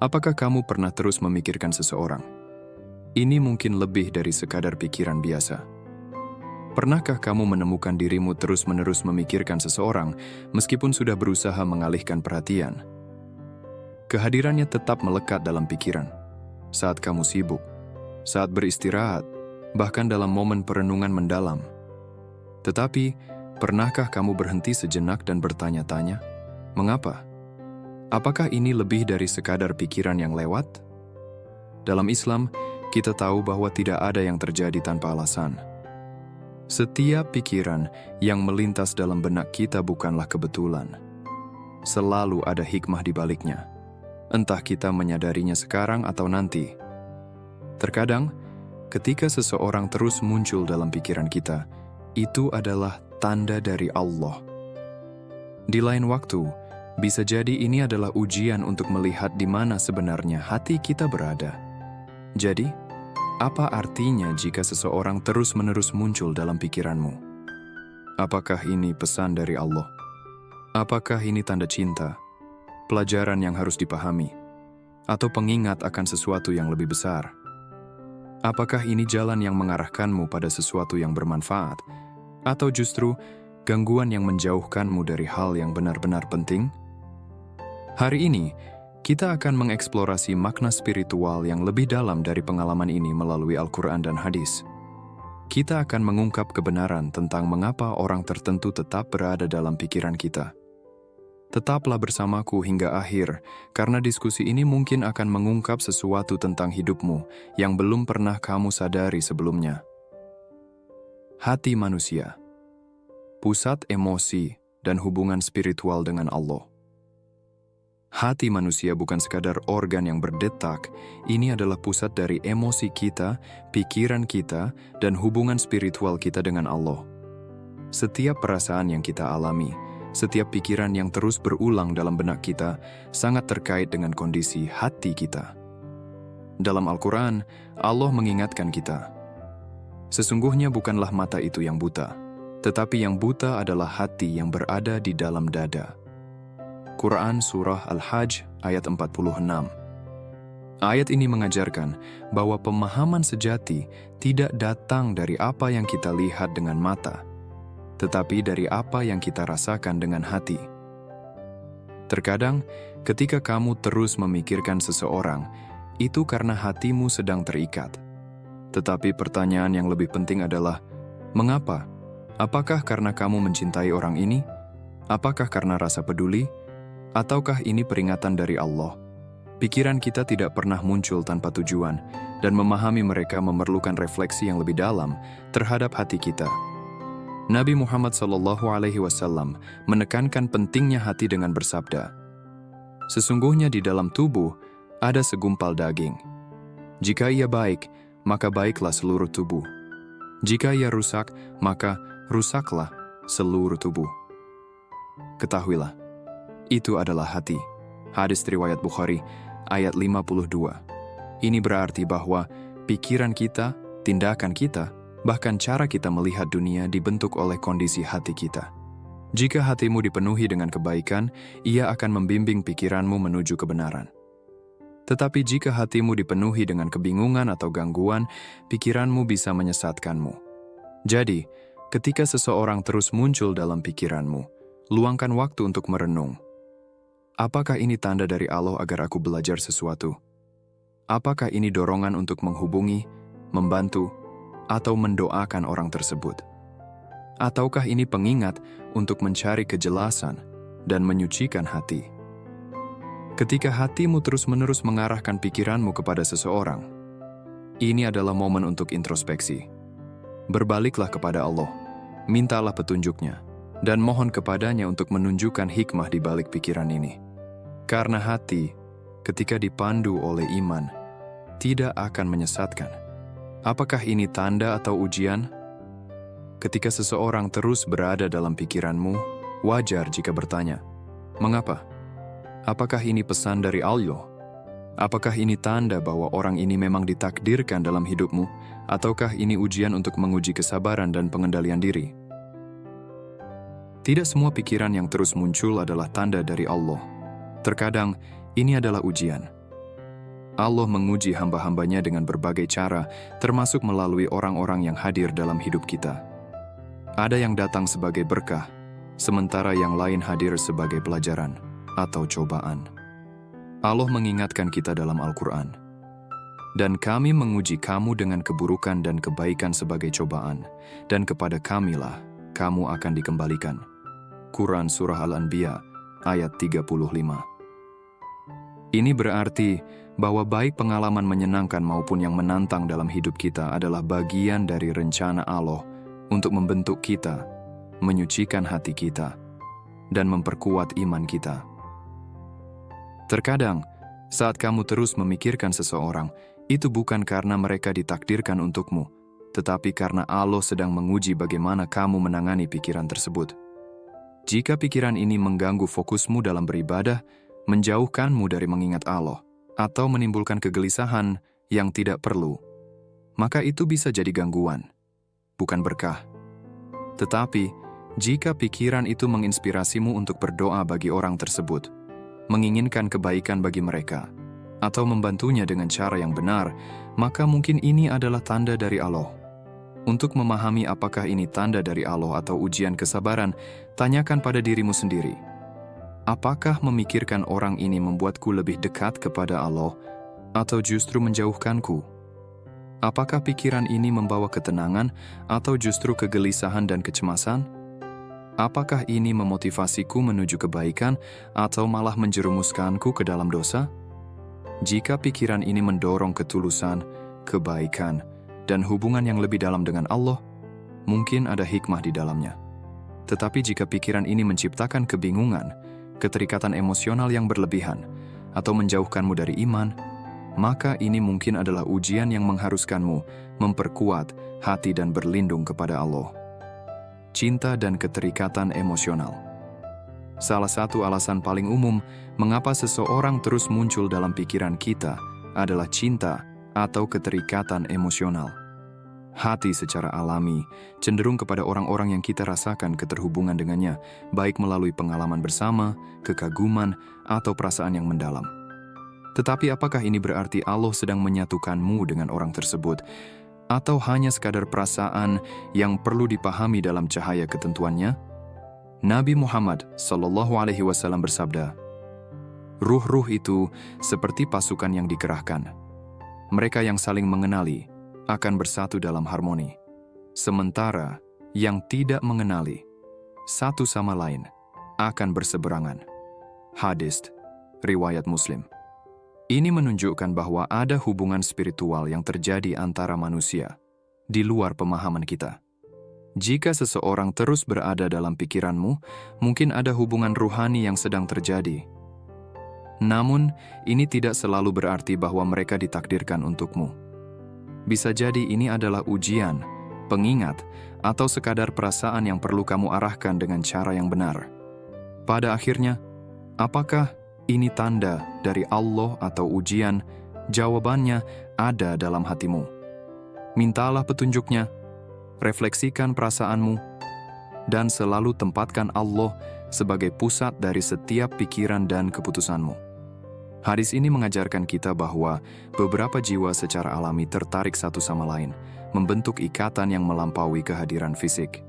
Apakah kamu pernah terus memikirkan seseorang? Ini mungkin lebih dari sekadar pikiran biasa. Pernahkah kamu menemukan dirimu terus-menerus memikirkan seseorang meskipun sudah berusaha mengalihkan perhatian? Kehadirannya tetap melekat dalam pikiran. Saat kamu sibuk, saat beristirahat, bahkan dalam momen perenungan mendalam. Tetapi, pernahkah kamu berhenti sejenak dan bertanya-tanya, mengapa? Apakah ini lebih dari sekadar pikiran yang lewat? Dalam Islam, kita tahu bahwa tidak ada yang terjadi tanpa alasan. Setiap pikiran yang melintas dalam benak kita bukanlah kebetulan. Selalu ada hikmah di baliknya. Entah kita menyadarinya sekarang atau nanti. Terkadang, ketika seseorang terus muncul dalam pikiran kita, itu adalah tanda dari Allah. Di lain waktu, bisa jadi ini adalah ujian untuk melihat di mana sebenarnya hati kita berada. Jadi, apa artinya jika seseorang terus-menerus muncul dalam pikiranmu? Apakah ini pesan dari Allah? Apakah ini tanda cinta, pelajaran yang harus dipahami, atau pengingat akan sesuatu yang lebih besar? Apakah ini jalan yang mengarahkanmu pada sesuatu yang bermanfaat, atau justru gangguan yang menjauhkanmu dari hal yang benar-benar penting? Hari ini, kita akan mengeksplorasi makna spiritual yang lebih dalam dari pengalaman ini melalui Al-Quran dan hadis. Kita akan mengungkap kebenaran tentang mengapa orang tertentu tetap berada dalam pikiran kita. Tetaplah bersamaku hingga akhir, karena diskusi ini mungkin akan mengungkap sesuatu tentang hidupmu yang belum pernah kamu sadari sebelumnya. Hati manusia, pusat emosi dan hubungan spiritual dengan Allah. Hati manusia bukan sekadar organ yang berdetak, ini adalah pusat dari emosi kita, pikiran kita, dan hubungan spiritual kita dengan Allah. Setiap perasaan yang kita alami, setiap pikiran yang terus berulang dalam benak kita, sangat terkait dengan kondisi hati kita. Dalam Al-Quran, Allah mengingatkan kita, sesungguhnya bukanlah mata itu yang buta, tetapi yang buta adalah hati yang berada di dalam dada. Quran Surah Al-Hajj ayat 46. Ayat ini mengajarkan bahwa pemahaman sejati tidak datang dari apa yang kita lihat dengan mata, tetapi dari apa yang kita rasakan dengan hati. Terkadang, ketika kamu terus memikirkan seseorang, itu karena hatimu sedang terikat. Tetapi pertanyaan yang lebih penting adalah, mengapa? Apakah karena kamu mencintai orang ini? Apakah karena rasa peduli? Ataukah ini peringatan dari Allah? Pikiran kita tidak pernah muncul tanpa tujuan, dan memahami mereka memerlukan refleksi yang lebih dalam terhadap hati kita. Nabi Muhammad SAW menekankan pentingnya hati dengan bersabda, sesungguhnya di dalam tubuh ada segumpal daging. Jika ia baik, maka baiklah seluruh tubuh. Jika ia rusak, maka rusaklah seluruh tubuh. Ketahuilah, itu adalah hati. Hadis riwayat Bukhari, ayat 52. Ini berarti bahwa pikiran kita, tindakan kita, bahkan cara kita melihat dunia dibentuk oleh kondisi hati kita. Jika hatimu dipenuhi dengan kebaikan, ia akan membimbing pikiranmu menuju kebenaran. Tetapi jika hatimu dipenuhi dengan kebingungan atau gangguan, pikiranmu bisa menyesatkanmu. Jadi, ketika seseorang terus muncul dalam pikiranmu, luangkan waktu untuk merenung. Apakah ini tanda dari Allah agar aku belajar sesuatu? Apakah ini dorongan untuk menghubungi, membantu, atau mendoakan orang tersebut? Ataukah ini pengingat untuk mencari kejelasan dan menyucikan hati? Ketika hatimu terus-menerus mengarahkan pikiranmu kepada seseorang, ini adalah momen untuk introspeksi. Berbaliklah kepada Allah, mintalah petunjuknya, dan mohon kepadanya untuk menunjukkan hikmah di balik pikiran ini. Karena hati, ketika dipandu oleh iman, tidak akan menyesatkan. Apakah ini tanda atau ujian? Ketika seseorang terus berada dalam pikiranmu, wajar jika bertanya, mengapa? Apakah ini pesan dari Allah? Apakah ini tanda bahwa orang ini memang ditakdirkan dalam hidupmu, ataukah ini ujian untuk menguji kesabaran dan pengendalian diri? Tidak semua pikiran yang terus muncul adalah tanda dari Allah. Terkadang, ini adalah ujian. Allah menguji hamba-hambanya dengan berbagai cara, termasuk melalui orang-orang yang hadir dalam hidup kita. Ada yang datang sebagai berkah, sementara yang lain hadir sebagai pelajaran atau cobaan. Allah mengingatkan kita dalam Al-Quran, "Dan kami menguji kamu dengan keburukan dan kebaikan sebagai cobaan, dan kepada kamilah kamu akan dikembalikan." Quran Surah Al-Anbiya ayat 35. Ini berarti bahwa baik pengalaman menyenangkan maupun yang menantang dalam hidup kita adalah bagian dari rencana Allah untuk membentuk kita, menyucikan hati kita, dan memperkuat iman kita. Terkadang, saat kamu terus memikirkan seseorang, itu bukan karena mereka ditakdirkan untukmu, tetapi karena Allah sedang menguji bagaimana kamu menangani pikiran tersebut. Jika pikiran ini mengganggu fokusmu dalam beribadah, menjauhkanmu dari mengingat Allah, atau menimbulkan kegelisahan yang tidak perlu, maka itu bisa jadi gangguan, bukan berkah. Tetapi, jika pikiran itu menginspirasimu untuk berdoa bagi orang tersebut, menginginkan kebaikan bagi mereka, atau membantunya dengan cara yang benar, maka mungkin ini adalah tanda dari Allah. Untuk memahami apakah ini tanda dari Allah atau ujian kesabaran, tanyakan pada dirimu sendiri. Apakah memikirkan orang ini membuatku lebih dekat kepada Allah, atau justru menjauhkanku? Apakah pikiran ini membawa ketenangan, atau justru kegelisahan dan kecemasan? Apakah ini memotivasiku menuju kebaikan, atau malah menjerumuskanku ke dalam dosa? Jika pikiran ini mendorong ketulusan, kebaikan, dan hubungan yang lebih dalam dengan Allah, mungkin ada hikmah di dalamnya. Tetapi jika pikiran ini menciptakan kebingungan, keterikatan emosional yang berlebihan, atau menjauhkanmu dari iman, maka ini mungkin adalah ujian yang mengharuskanmu memperkuat hati dan berlindung kepada Allah. Cinta dan keterikatan emosional. Salah satu alasan paling umum mengapa seseorang terus muncul dalam pikiran kita adalah cinta atau keterikatan emosional. Hati secara alami cenderung kepada orang-orang yang kita rasakan keterhubungan dengannya, baik melalui pengalaman bersama, kekaguman, atau perasaan yang mendalam. Tetapi apakah ini berarti Allah sedang menyatukanmu dengan orang tersebut, atau hanya sekadar perasaan yang perlu dipahami dalam cahaya ketentuannya? Nabi Muhammad SAW bersabda, "Ruh-ruh itu seperti pasukan yang dikerahkan. Mereka yang saling mengenali akan bersatu dalam harmoni, sementara yang tidak mengenali satu sama lain akan berseberangan." Hadis riwayat Muslim. Ini menunjukkan bahwa ada hubungan spiritual yang terjadi antara manusia di luar pemahaman kita. Jika seseorang terus berada dalam pikiranmu, mungkin ada hubungan ruhani yang sedang terjadi. Namun, ini tidak selalu berarti bahwa mereka ditakdirkan untukmu. Bisa jadi ini adalah ujian, pengingat, atau sekadar perasaan yang perlu kamu arahkan dengan cara yang benar. Pada akhirnya, apakah ini tanda dari Allah atau ujian? Jawabannya ada dalam hatimu. Mintalah petunjuknya, refleksikan perasaanmu, dan selalu tempatkan Allah sebagai pusat dari setiap pikiran dan keputusanmu. Hadis ini mengajarkan kita bahwa beberapa jiwa secara alami tertarik satu sama lain, membentuk ikatan yang melampaui kehadiran fisik.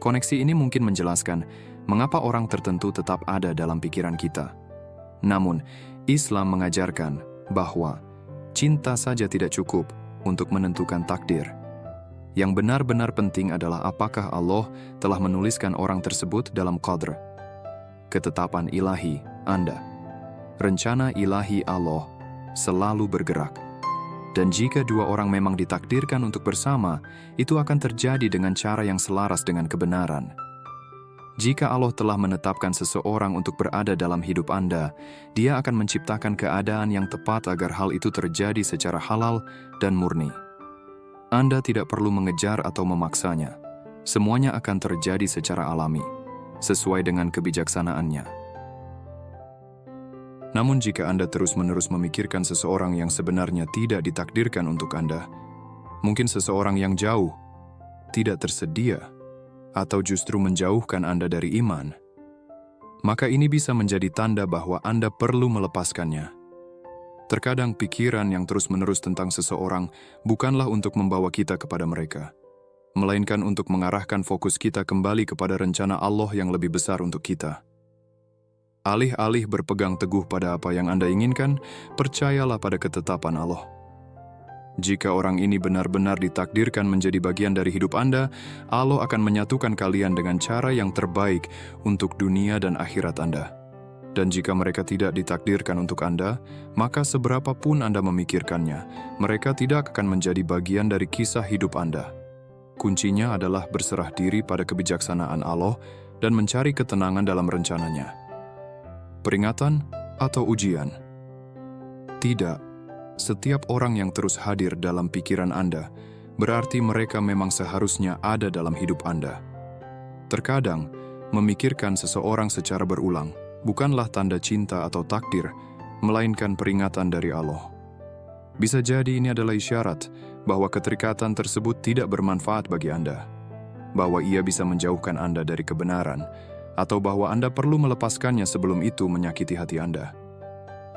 Koneksi ini mungkin menjelaskan mengapa orang tertentu tetap ada dalam pikiran kita. Namun, Islam mengajarkan bahwa cinta saja tidak cukup untuk menentukan takdir. Yang benar-benar penting adalah apakah Allah telah menuliskan orang tersebut dalam qadr, ketetapan ilahi Anda. Rencana ilahi Allah selalu bergerak. Dan jika dua orang memang ditakdirkan untuk bersama, itu akan terjadi dengan cara yang selaras dengan kebenaran. Jika Allah telah menetapkan seseorang untuk berada dalam hidup Anda, Dia akan menciptakan keadaan yang tepat agar hal itu terjadi secara halal dan murni. Anda tidak perlu mengejar atau memaksanya. Semuanya akan terjadi secara alami, sesuai dengan kebijaksanaannya. Namun jika Anda terus-menerus memikirkan seseorang yang sebenarnya tidak ditakdirkan untuk Anda, mungkin seseorang yang jauh, tidak tersedia, atau justru menjauhkan Anda dari iman, maka ini bisa menjadi tanda bahwa Anda perlu melepaskannya. Terkadang pikiran yang terus-menerus tentang seseorang bukanlah untuk membawa kita kepada mereka, melainkan untuk mengarahkan fokus kita kembali kepada rencana Allah yang lebih besar untuk kita. Alih-alih berpegang teguh pada apa yang Anda inginkan, percayalah pada ketetapan Allah. Jika orang ini benar-benar ditakdirkan menjadi bagian dari hidup Anda, Allah akan menyatukan kalian dengan cara yang terbaik untuk dunia dan akhirat Anda. Dan jika mereka tidak ditakdirkan untuk Anda, maka seberapapun Anda memikirkannya, mereka tidak akan menjadi bagian dari kisah hidup Anda. Kuncinya adalah berserah diri pada kebijaksanaan Allah dan mencari ketenangan dalam rencananya. Peringatan atau ujian? Tidak. Setiap orang yang terus hadir dalam pikiran Anda, berarti mereka memang seharusnya ada dalam hidup Anda. Terkadang, memikirkan seseorang secara berulang bukanlah tanda cinta atau takdir, melainkan peringatan dari Allah. Bisa jadi ini adalah isyarat bahwa keterikatan tersebut tidak bermanfaat bagi Anda, bahwa ia bisa menjauhkan Anda dari kebenaran, atau bahwa Anda perlu melepaskannya sebelum itu menyakiti hati Anda.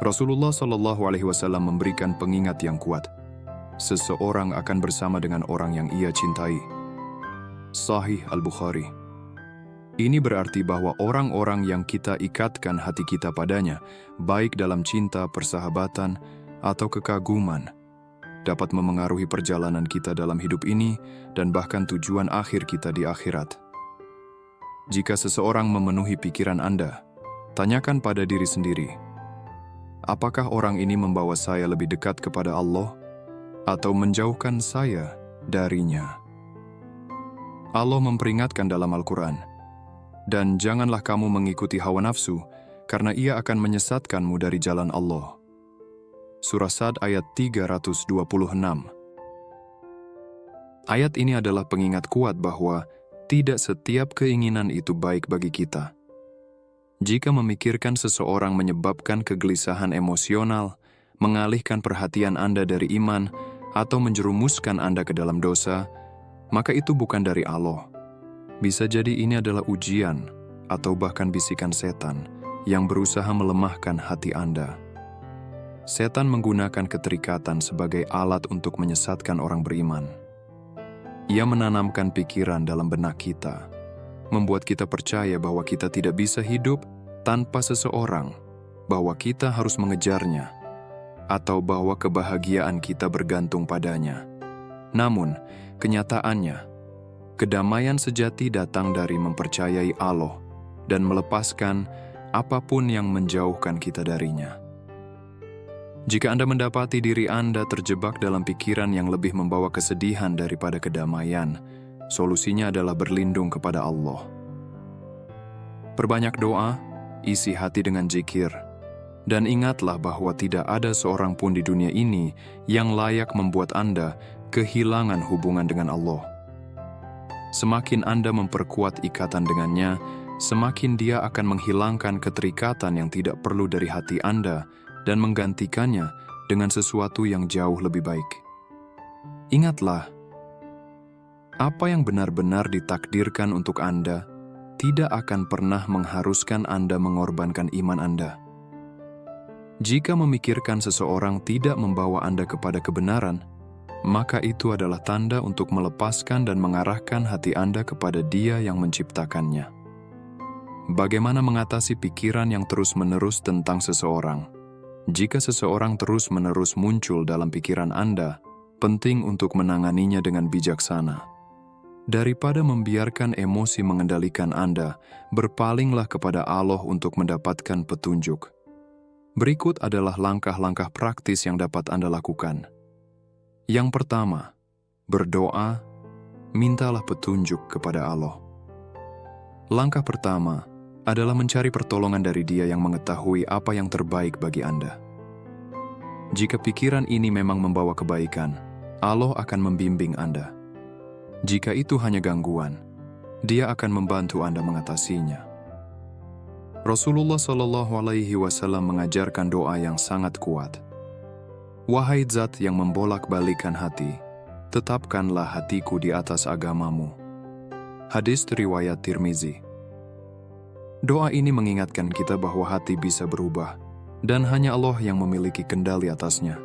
Rasulullah SAW memberikan pengingat yang kuat. Seseorang akan bersama dengan orang yang ia cintai. Sahih Al-Bukhari. Ini berarti bahwa orang-orang yang kita ikatkan hati kita padanya, baik dalam cinta, persahabatan, atau kekaguman, dapat memengaruhi perjalanan kita dalam hidup ini dan bahkan tujuan akhir kita di akhirat. Jika seseorang memenuhi pikiran Anda, tanyakan pada diri sendiri, apakah orang ini membawa saya lebih dekat kepada Allah atau menjauhkan saya darinya? Allah memperingatkan dalam Al-Quran, dan janganlah kamu mengikuti hawa nafsu, karena ia akan menyesatkanmu dari jalan Allah. Surah Sad ayat 326. Ayat ini adalah pengingat kuat bahwa tidak setiap keinginan itu baik bagi kita. Jika memikirkan seseorang menyebabkan kegelisahan emosional, mengalihkan perhatian Anda dari iman, atau menjerumuskan Anda ke dalam dosa, maka itu bukan dari Allah. Bisa jadi ini adalah ujian, atau bahkan bisikan setan, yang berusaha melemahkan hati Anda. Setan menggunakan keterikatan sebagai alat untuk menyesatkan orang beriman. Ia menanamkan pikiran dalam benak kita, membuat kita percaya bahwa kita tidak bisa hidup tanpa seseorang, bahwa kita harus mengejarnya, atau bahwa kebahagiaan kita bergantung padanya. Namun, kenyataannya, kedamaian sejati datang dari mempercayai Allah dan melepaskan apapun yang menjauhkan kita darinya. Jika Anda mendapati diri Anda terjebak dalam pikiran yang lebih membawa kesedihan daripada kedamaian, solusinya adalah berlindung kepada Allah. Perbanyak doa, isi hati dengan zikir, dan ingatlah bahwa tidak ada seorang pun di dunia ini yang layak membuat Anda kehilangan hubungan dengan Allah. Semakin Anda memperkuat ikatan dengannya, semakin Dia akan menghilangkan keterikatan yang tidak perlu dari hati Anda dan menggantikannya dengan sesuatu yang jauh lebih baik. Ingatlah, apa yang benar-benar ditakdirkan untuk Anda tidak akan pernah mengharuskan Anda mengorbankan iman Anda. Jika memikirkan seseorang tidak membawa Anda kepada kebenaran, maka itu adalah tanda untuk melepaskan dan mengarahkan hati Anda kepada Dia yang menciptakannya. Bagaimana mengatasi pikiran yang terus-menerus tentang seseorang? Jika seseorang terus-menerus muncul dalam pikiran Anda, penting untuk menanganinya dengan bijaksana. Daripada membiarkan emosi mengendalikan Anda, berpalinglah kepada Allah untuk mendapatkan petunjuk. Berikut adalah langkah-langkah praktis yang dapat Anda lakukan. Yang pertama, berdoa, mintalah petunjuk kepada Allah. Langkah pertama adalah mencari pertolongan dari Dia yang mengetahui apa yang terbaik bagi Anda. Jika pikiran ini memang membawa kebaikan, Allah akan membimbing Anda. Jika itu hanya gangguan, Dia akan membantu Anda mengatasinya. Rasulullah SAW mengajarkan doa yang sangat kuat. Wahai Zat yang membolak-balikan hati, tetapkanlah hatiku di atas agamamu. Hadis riwayat Tirmizi. Doa ini mengingatkan kita bahwa hati bisa berubah, dan hanya Allah yang memiliki kendali atasnya.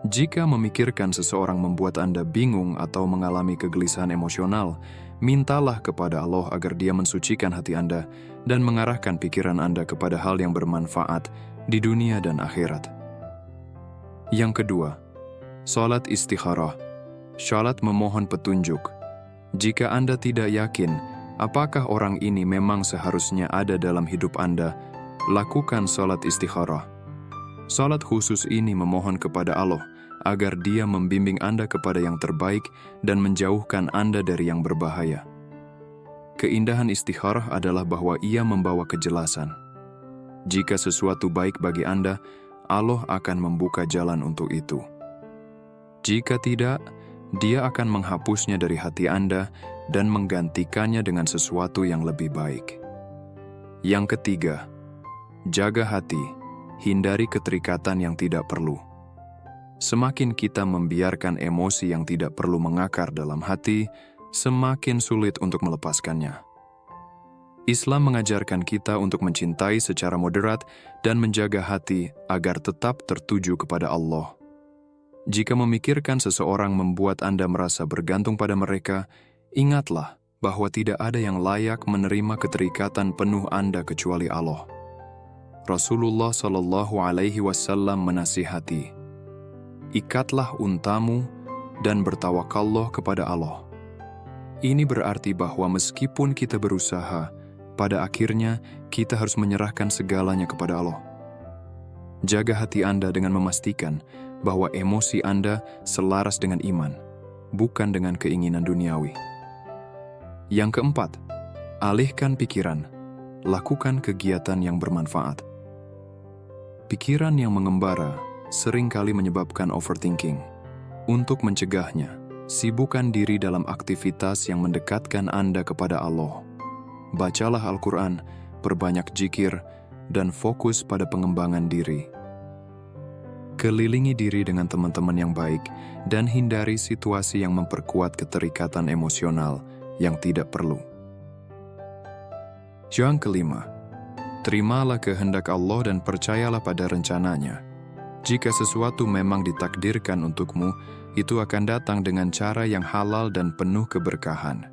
Jika memikirkan seseorang membuat Anda bingung atau mengalami kegelisahan emosional, mintalah kepada Allah agar Dia mensucikan hati Anda dan mengarahkan pikiran Anda kepada hal yang bermanfaat di dunia dan akhirat. Yang kedua, salat istikharah, salat memohon petunjuk. Jika Anda tidak yakin apakah orang ini memang seharusnya ada dalam hidup Anda, lakukan salat istikharah. Salat khusus ini memohon kepada Allah agar Dia membimbing Anda kepada yang terbaik dan menjauhkan Anda dari yang berbahaya. Keindahan istikharah adalah bahwa ia membawa kejelasan. Jika sesuatu baik bagi Anda, Allah akan membuka jalan untuk itu. Jika tidak, Dia akan menghapusnya dari hati Anda dan menggantikannya dengan sesuatu yang lebih baik. Yang ketiga, jaga hati, hindari keterikatan yang tidak perlu. Semakin kita membiarkan emosi yang tidak perlu mengakar dalam hati, semakin sulit untuk melepaskannya. Islam mengajarkan kita untuk mencintai secara moderat dan menjaga hati agar tetap tertuju kepada Allah. Jika memikirkan seseorang membuat Anda merasa bergantung pada mereka, ingatlah bahwa tidak ada yang layak menerima keterikatan penuh Anda kecuali Allah. Rasulullah SAW menasihati, ikatlah untamu dan bertawakallah kepada Allah. Ini berarti bahwa meskipun kita berusaha, pada akhirnya kita harus menyerahkan segalanya kepada Allah. Jaga hati Anda dengan memastikan bahwa emosi Anda selaras dengan iman, bukan dengan keinginan duniawi. Yang keempat, alihkan pikiran, lakukan kegiatan yang bermanfaat. Pikiran yang mengembara seringkali menyebabkan overthinking. Untuk mencegahnya, sibukkan diri dalam aktivitas yang mendekatkan Anda kepada Allah. Bacalah Al-Quran, perbanyak zikir, dan fokus pada pengembangan diri. Kelilingi diri dengan teman-teman yang baik dan hindari situasi yang memperkuat keterikatan emosional yang tidak perlu. Yang kelima, terimalah kehendak Allah dan percayalah pada rencananya. Jika sesuatu memang ditakdirkan untukmu, itu akan datang dengan cara yang halal dan penuh keberkahan.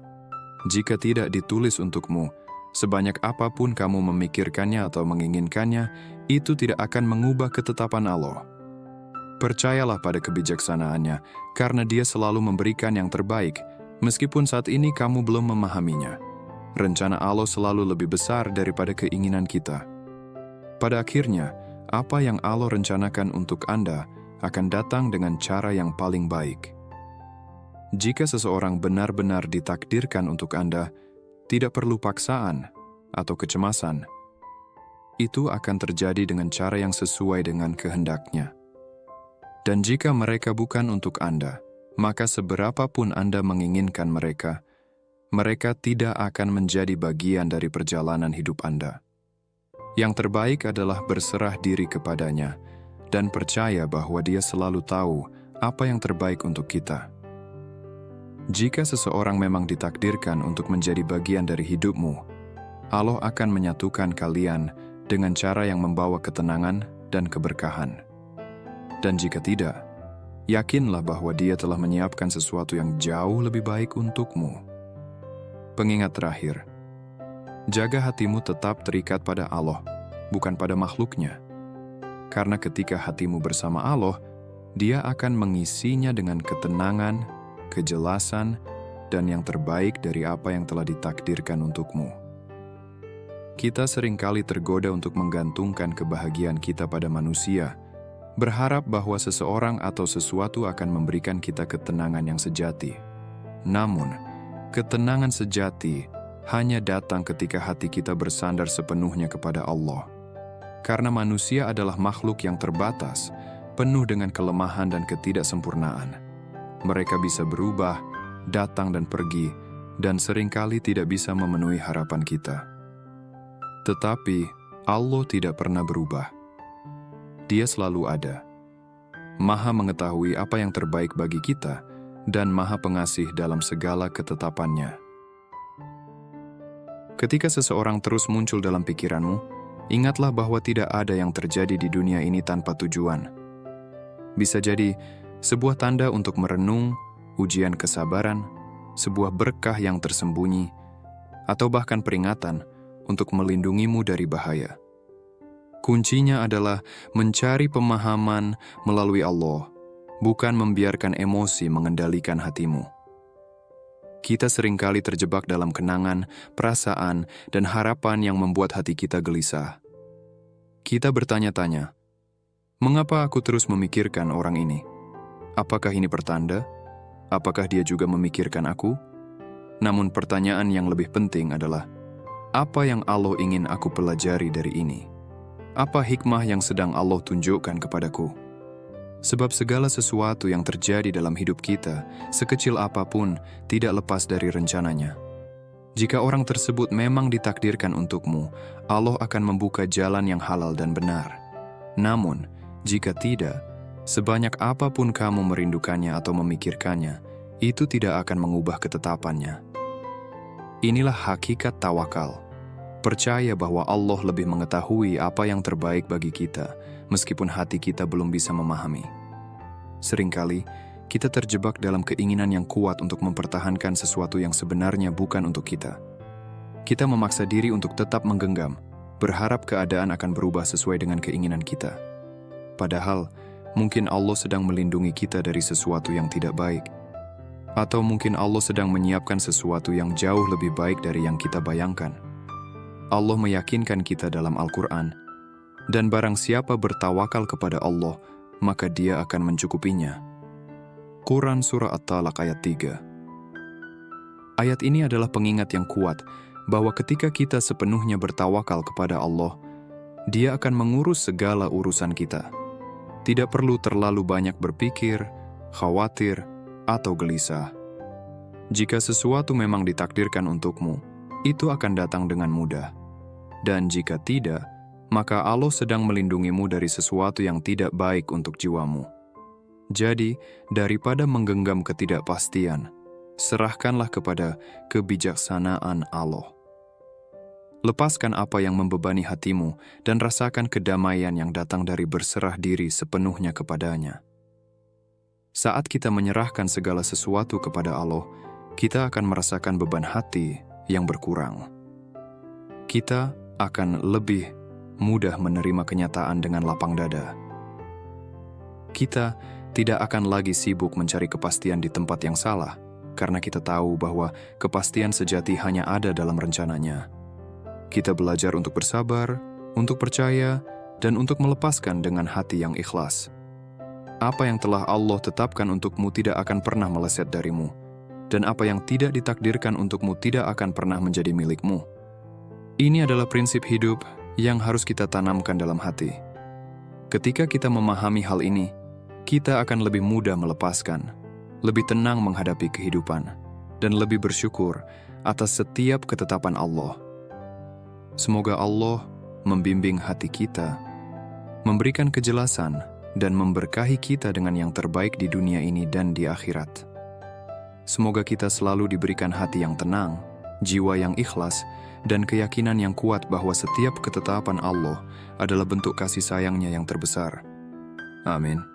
Jika tidak ditulis untukmu, sebanyak apapun kamu memikirkannya atau menginginkannya, itu tidak akan mengubah ketetapan Allah. Percayalah pada kebijaksanaannya, karena Dia selalu memberikan yang terbaik, meskipun saat ini kamu belum memahaminya. Rencana Allah selalu lebih besar daripada keinginan kita. Pada akhirnya, apa yang Allah rencanakan untuk Anda akan datang dengan cara yang paling baik. Jika seseorang benar-benar ditakdirkan untuk Anda, tidak perlu paksaan atau kecemasan. Itu akan terjadi dengan cara yang sesuai dengan kehendaknya. Dan jika mereka bukan untuk Anda, maka seberapapun Anda menginginkan mereka, mereka tidak akan menjadi bagian dari perjalanan hidup Anda. Yang terbaik adalah berserah diri kepadanya dan percaya bahwa Dia selalu tahu apa yang terbaik untuk kita. Jika seseorang memang ditakdirkan untuk menjadi bagian dari hidupmu, Allah akan menyatukan kalian dengan cara yang membawa ketenangan dan keberkahan. Dan jika tidak, yakinlah bahwa Dia telah menyiapkan sesuatu yang jauh lebih baik untukmu. Pengingat terakhir, jaga hatimu tetap terikat pada Allah, bukan pada makhluknya. Karena ketika hatimu bersama Allah, Dia akan mengisinya dengan ketenangan, kejelasan, dan yang terbaik dari apa yang telah ditakdirkan untukmu. Kita seringkali tergoda untuk menggantungkan kebahagiaan kita pada manusia, berharap bahwa seseorang atau sesuatu akan memberikan kita ketenangan yang sejati. Namun, ketenangan sejati hanya datang ketika hati kita bersandar sepenuhnya kepada Allah. Karena manusia adalah makhluk yang terbatas, penuh dengan kelemahan dan ketidaksempurnaan. Mereka bisa berubah, datang dan pergi, dan seringkali tidak bisa memenuhi harapan kita. Tetapi, Allah tidak pernah berubah. Dia selalu ada. Maha mengetahui apa yang terbaik bagi kita, dan Maha Pengasih dalam segala ketetapannya. Ketika seseorang terus muncul dalam pikiranmu, Ingatlah bahwa tidak ada yang terjadi di dunia ini tanpa tujuan. Bisa jadi sebuah tanda untuk merenung, ujian kesabaran, sebuah berkah yang tersembunyi, atau bahkan peringatan untuk melindungimu dari bahaya. Kuncinya adalah mencari pemahaman melalui Allah, bukan membiarkan emosi mengendalikan hatimu. Kita seringkali terjebak dalam kenangan, perasaan, dan harapan yang membuat hati kita gelisah. Kita bertanya-tanya, mengapa aku terus memikirkan orang ini? Apakah ini pertanda? Apakah dia juga memikirkan aku? Namun pertanyaan yang lebih penting adalah, apa yang Allah ingin aku pelajari dari ini? Apa hikmah yang sedang Allah tunjukkan kepadaku? Sebab segala sesuatu yang terjadi dalam hidup kita, sekecil apapun, tidak lepas dari rencananya. Jika orang tersebut memang ditakdirkan untukmu, Allah akan membuka jalan yang halal dan benar. Namun, jika tidak, sebanyak apapun kamu merindukannya atau memikirkannya, itu tidak akan mengubah ketetapannya. Inilah hakikat tawakal. Percaya bahwa Allah lebih mengetahui apa yang terbaik bagi kita, meskipun hati kita belum bisa memahami. Seringkali, kita terjebak dalam keinginan yang kuat untuk mempertahankan sesuatu yang sebenarnya bukan untuk kita. Kita memaksa diri untuk tetap menggenggam, berharap keadaan akan berubah sesuai dengan keinginan kita. Padahal, mungkin Allah sedang melindungi kita dari sesuatu yang tidak baik. Atau mungkin Allah sedang menyiapkan sesuatu yang jauh lebih baik dari yang kita bayangkan. Allah meyakinkan kita dalam Al-Quran, dan barang siapa bertawakal kepada Allah, maka Dia akan mencukupinya. Quran Surah At-Talaq ayat 3. Ayat ini adalah pengingat yang kuat bahwa ketika kita sepenuhnya bertawakal kepada Allah, Dia akan mengurus segala urusan kita. Tidak perlu terlalu banyak berpikir, khawatir, atau gelisah. Jika sesuatu memang ditakdirkan untukmu, itu akan datang dengan mudah. Dan jika tidak, maka Allah sedang melindungimu dari sesuatu yang tidak baik untuk jiwamu. Jadi, daripada menggenggam ketidakpastian, serahkanlah kepada kebijaksanaan Allah. Lepaskan apa yang membebani hatimu dan rasakan kedamaian yang datang dari berserah diri sepenuhnya kepadanya. Saat kita menyerahkan segala sesuatu kepada Allah, kita akan merasakan beban hati yang berkurang. Kita akan lebih mudah menerima kenyataan dengan lapang dada. Kita tidak akan lagi sibuk mencari kepastian di tempat yang salah, karena kita tahu bahwa kepastian sejati hanya ada dalam rencananya. Kita belajar untuk bersabar, untuk percaya, dan untuk melepaskan dengan hati yang ikhlas. Apa yang telah Allah tetapkan untukmu tidak akan pernah meleset darimu, dan apa yang tidak ditakdirkan untukmu tidak akan pernah menjadi milikmu. Ini adalah prinsip hidup yang harus kita tanamkan dalam hati. Ketika kita memahami hal ini, kita akan lebih mudah melepaskan, lebih tenang menghadapi kehidupan, dan lebih bersyukur atas setiap ketetapan Allah. Semoga Allah membimbing hati kita, memberikan kejelasan, dan memberkahi kita dengan yang terbaik di dunia ini dan di akhirat. Semoga kita selalu diberikan hati yang tenang, jiwa yang ikhlas, dan keyakinan yang kuat bahwa setiap ketetapan Allah adalah bentuk kasih sayangnya yang terbesar. Amin.